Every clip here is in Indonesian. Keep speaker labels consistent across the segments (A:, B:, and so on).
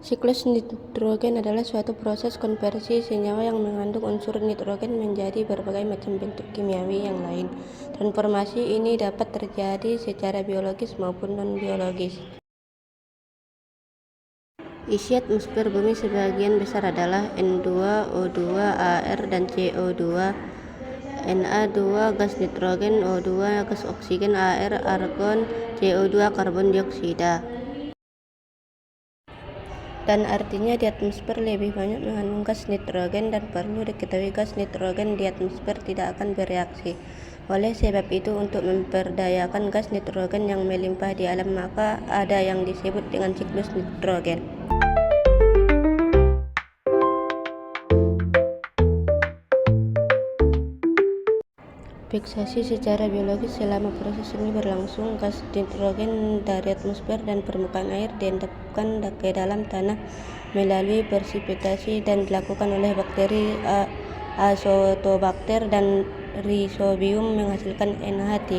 A: Siklus nitrogen adalah suatu proses konversi senyawa yang mengandung unsur nitrogen menjadi berbagai macam bentuk kimiawi yang lain. Transformasi ini dapat terjadi secara biologis maupun non-biologis. Isi atmosfer bumi sebagian besar adalah N2O2 Ar dan CO2, Na2 gas nitrogen, O2 gas oksigen, Ar argon, CO2 karbon dioksida. Dan artinya di atmosfer lebih banyak mengandung gas nitrogen, dan perlu diketahui gas nitrogen di atmosfer tidak akan bereaksi. Oleh sebab itu, untuk memperdayakan gas nitrogen yang melimpah di alam, maka ada yang disebut dengan siklus nitrogen. Fiksasi secara biologis. Selama proses ini berlangsung, gas nitrogen dari atmosfer dan permukaan air diendapkan ke dalam tanah melalui presipitasi dan dilakukan oleh bakteri Azotobacter dan Rhizobium menghasilkan NH3.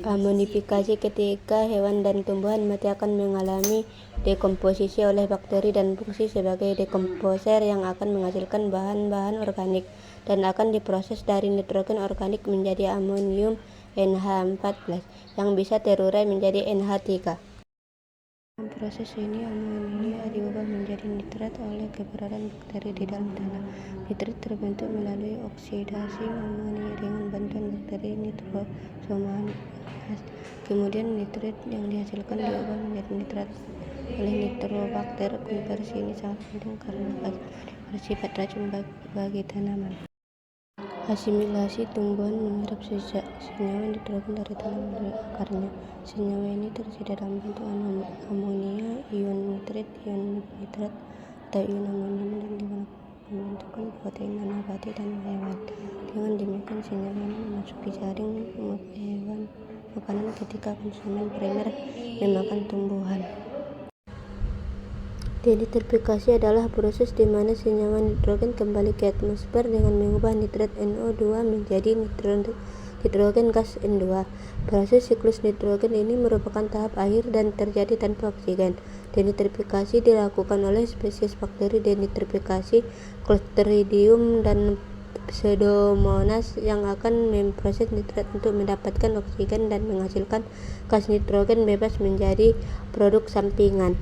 A: Amonifikasi. Ketika hewan dan tumbuhan mati akan mengalami dekomposisi oleh bakteri dan fungsi sebagai dekomposer yang akan menghasilkan bahan-bahan organik dan akan diproses dari nitrogen organik menjadi amonium NH14 yang bisa terurai menjadi NH3. Dalam proses ini, amonia diubah menjadi nitrat oleh keberadaan bakteri di dalam tanah. Nitrat terbentuk melalui oksidasi amonia dengan bantuan bakteri nitrosomonas. Kemudian nitrat yang dihasilkan diubah menjadi nitrat oleh nitrobakter. Konversi ini sangat penting karena gas bersifat racun bagi tanaman. Asimilasi. Tumbuhan menyerap senyawa nitrogen dari tanah melalui akarnya. Senyawa ini tersedia dalam bentuk amonia, ion nitrat, atau ion amonium, dan digunakan pembentukan protein nabati dan hewan. Dengan demikian, senyawa ini memasuki jaring hewan makanan ketika konsumen primer memakan tumbuhan. Denitrifikasi adalah proses di mana senyawa nitrogen kembali ke atmosfer dengan mengubah nitrat NO2 menjadi nitrogen gas N2. Proses siklus nitrogen ini merupakan tahap akhir dan terjadi tanpa oksigen. Denitrifikasi dilakukan oleh spesies bakteri denitrifikasi, Clostridium dan Pseudomonas, yang akan memproses nitrat untuk mendapatkan oksigen dan menghasilkan gas nitrogen bebas menjadi produk sampingan.